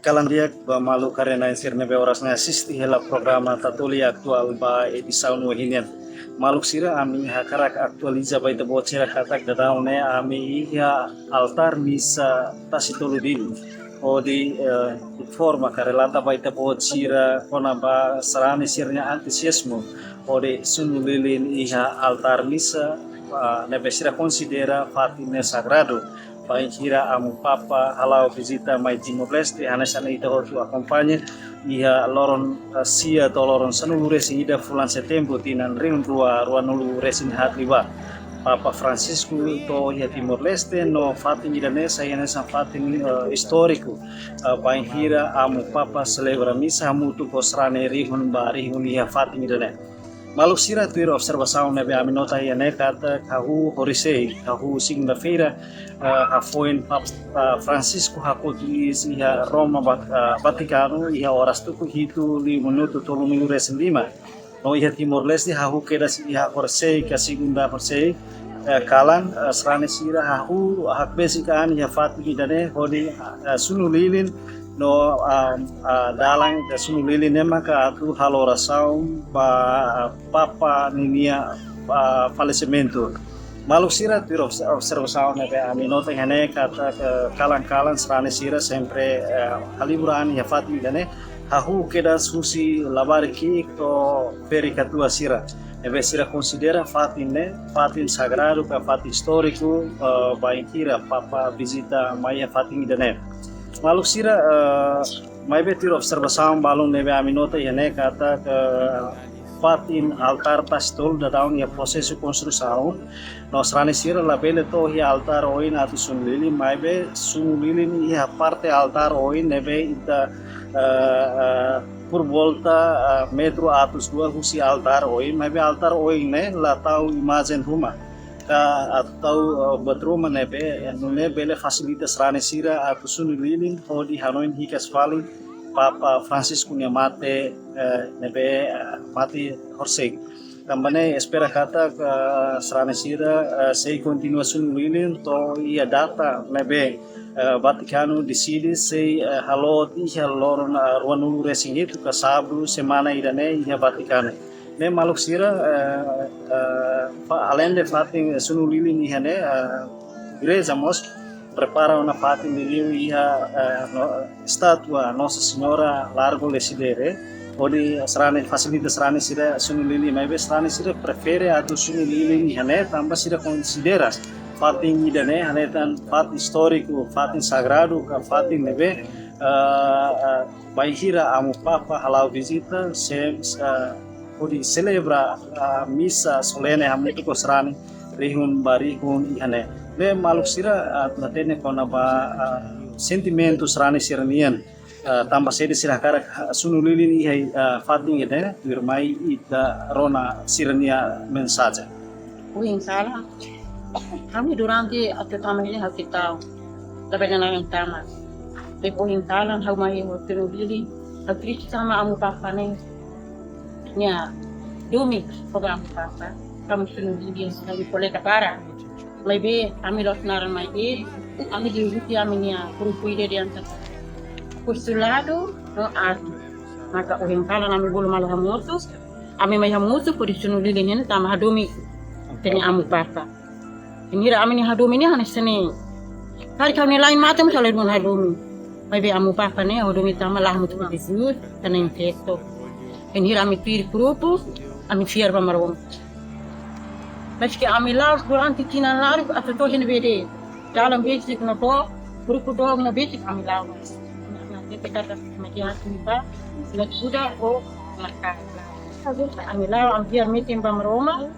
Kalandiak ba malu karena sirne be orasnya asisti hela programa tatuli aktual ba edisaun wahinian. Maluk sira ami hakarak aktualiza ba ita bocera katak dadaune ami iha altar misa tasitulu dili. O di forma karelata ba ita bocira kona ba sarani sirnya antusiasmo. O di sunulilin iha altar misa nebe sira considera fatine sagrado. Pai hira amu papa halau visita mai Timor Leste hanesana ita hotu acompanha iha loron sia to loron sanulu resi ida fulan setembro tinan ring rua nulu resin hatliwa Papa Francisco to iha Timor Leste no fatin ida nesa iha nesa fatin historiku pai hira amu papa celebra misa mutu kosrane rihun ba rihun iha fatin ida ne Maluk sira tuir observação nebe aminota ia ne kata kahu horisei kahu segunda-feira a foi Papa Francisco hakotuis ia Roma Vaticano ia horas tuku hitu 5 minuto 35 no ia Timor Leste hahu kedas ia horisei ka segunda horisei kalan serane sira hahu hak besikan ia fatu idane hodi sunulilin no dalang da sunulili nema ka atu haloração ba papa ninia falecimento maluk sira tuir observação nebe aminota hene kata kalan serane sira sempre haliburan ya fatu idane hahu keda susi labarki to perikatua sira nebe sira considera fatin sagrado ka fatin histórico baikira papa visita maya fatin idane Maluk sira mai betir observação balon nebe aminota yene kata ke fatin altar pastol da daun ya prosesu construção nos rane sira la bele to hi altar oin atu sunlili mai be sunlili ni ha parte altar oin nebe ita por volta metro atus 2 husi altar oin mai be altar oin ne la tau imagem rumah atau betruma nebe nune bele fasilitas rane sira atau sunulilin hodi hanoin hikas valley Papa Francisco nya mate nebe mati horseg tambane espera kata serane sira sei continua sunulilin to ia data nebe Vaticano decide sei halo iha loron ruanulu racing itu ka sabru semana idane iha Vaticano ne maluk sira além de fatin sunulili ni hane igreja mos prepara una fatin de iha estátua Nossa Senhora Largo Lesidere odi serane fasilitas serane sira sunulili mai be serane sira prefere atau sunulili ni hane tambah sira considera fatin idane hane tan fat histórico fatin sagrado ka fatin nebe baihira amu papa halau visita Odi celebra misa solene hamutu kosrani rihun barihun ihane le maluk sira latene kona ba sentimentos rani siranian tambah sedi sira karak sunulilin ihai fating ide wirmai ida rona sirania mensaje Uing salah kami durante atau kami ini hal kita dapat yang tama uing salah hal mai sunulili hal sama amu papa nih nya domi program papa kami sunulili dia lagi boleh kapara lebih kami los naran mai kami diuji kami nya kurupui dia antar postulado no atu maka uing kala kami bulu malah hamutu kami mai hamutu por sunulili nya tama hadomi teni amu papa ini kami ni hadomi ni hanes seni hari kami lain macam soalnya dun hadomi mai be amu papa ne hadomi tama lah mutu bisu tena infecto ini kami pilih grupo kami fiar pamarom meski kami lalu durante kinan lalu atau toh ini beda dalam basic no to grupo doang no basic kami lalu nanti kita mesti hati kita sudah maka kami lalu kami fiar meeting pamaroma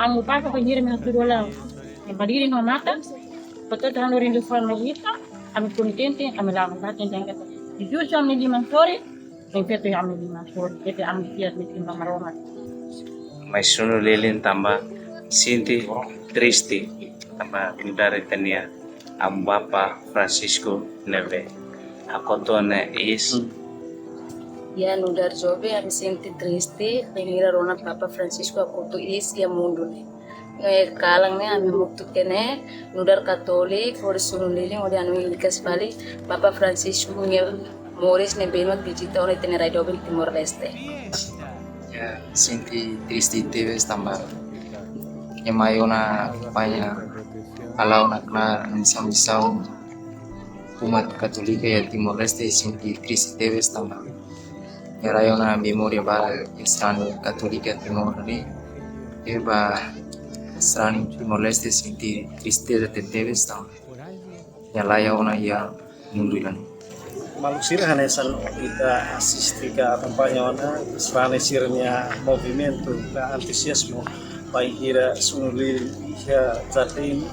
amu papa pengirim yang sudah yang berdiri no mata betul dah nurin depan kita kami kontente kami lalu hati yang kita jujur kami di Mansori yang itu kami di Mansori itu kami fiar meeting pamaroma mas sunulilin tambah sinti tristi tambah dari tenia am Papa Francisco neve akotone is ya nudar jobe ami sinti triste pengira rona Papa Francisco akoto is ya mundo ne kalang ne ami muktu kene nudar katolik or sunulilin odi anu ilikas bali Papa Francisco nge Moris ne benot visita ona tenerai doben Timor Leste. Ya senti triste teves tambah ya mayona banyak kalau nak na misal umat Katolika ya Timor Leste senti triste teves tambah ya rayona memoria ba Israel Katolika Timor ni ya ba Israel Timor Leste senti triste teves tambah ya layona ya mundulan. Maluk sira hanesan kita asisti ka acompanhona strane sirnya movimento ka antusiasmo pai hira sunuli ia zatin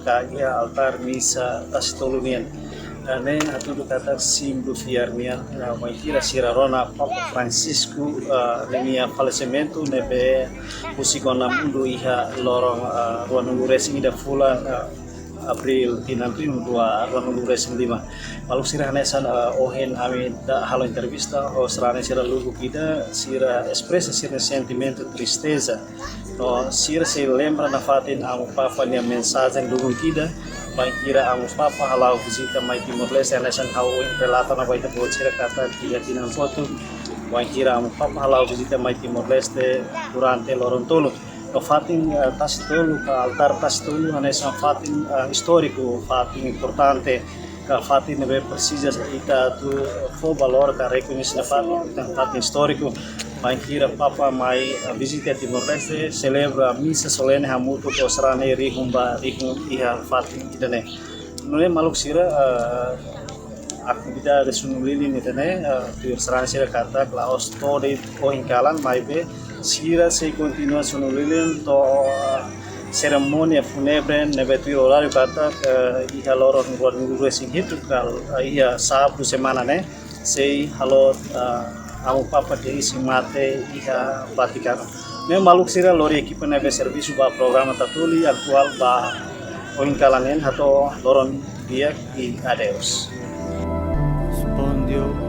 ka ia altar misa tastolunian ane atudu kata simbu fiarnian pai hira sira rona Papa Francisco lemia falecimento nebe pusikona mundu ia lorong ruang resi ida fulan April tinantin dua ruang resi 5 maluk sira hanesan ohen ami da halo entrevista o strane sira lugu kita sira expressa sira sentimento tristeza no sira se lembra na fatin ang papa nia mensagem lugu kita pai kira ang papa halau visita mai Timor Leste hanesan hau relata na baita po sira kata kia tinan foto pai kira ang papa halau visita mai Timor Leste durante lorontolo no fatin tas tolu ka altar tas tolu hanesan fatin histórico fatin importante ka fatin nebe precisa ita tu fo valor ka reconhece na fatin histórico mai kira papa mai visita Timor Leste celebra misa solene hamutu ko srane rihum iha fatin idane nune maluk sira aktividade sunulili ni tane tu srane sira kata klaus tode o inkalan mai be sira se continua sunulili to ceremonia funebre nebe tu horário kata iha loro ngurus sing hitu kal iha sabtu semana ne sei halo amo papa de isi mate iha Vaticano ne maluk sira lori equipe nebe serviço ba programa tatuli actual ba oinkalanen hato loron dia e adeus Spondio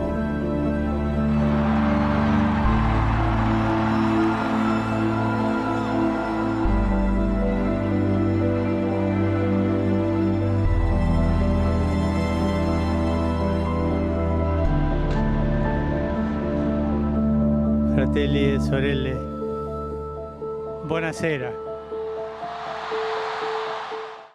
Fratelli e sorelle, buonasera.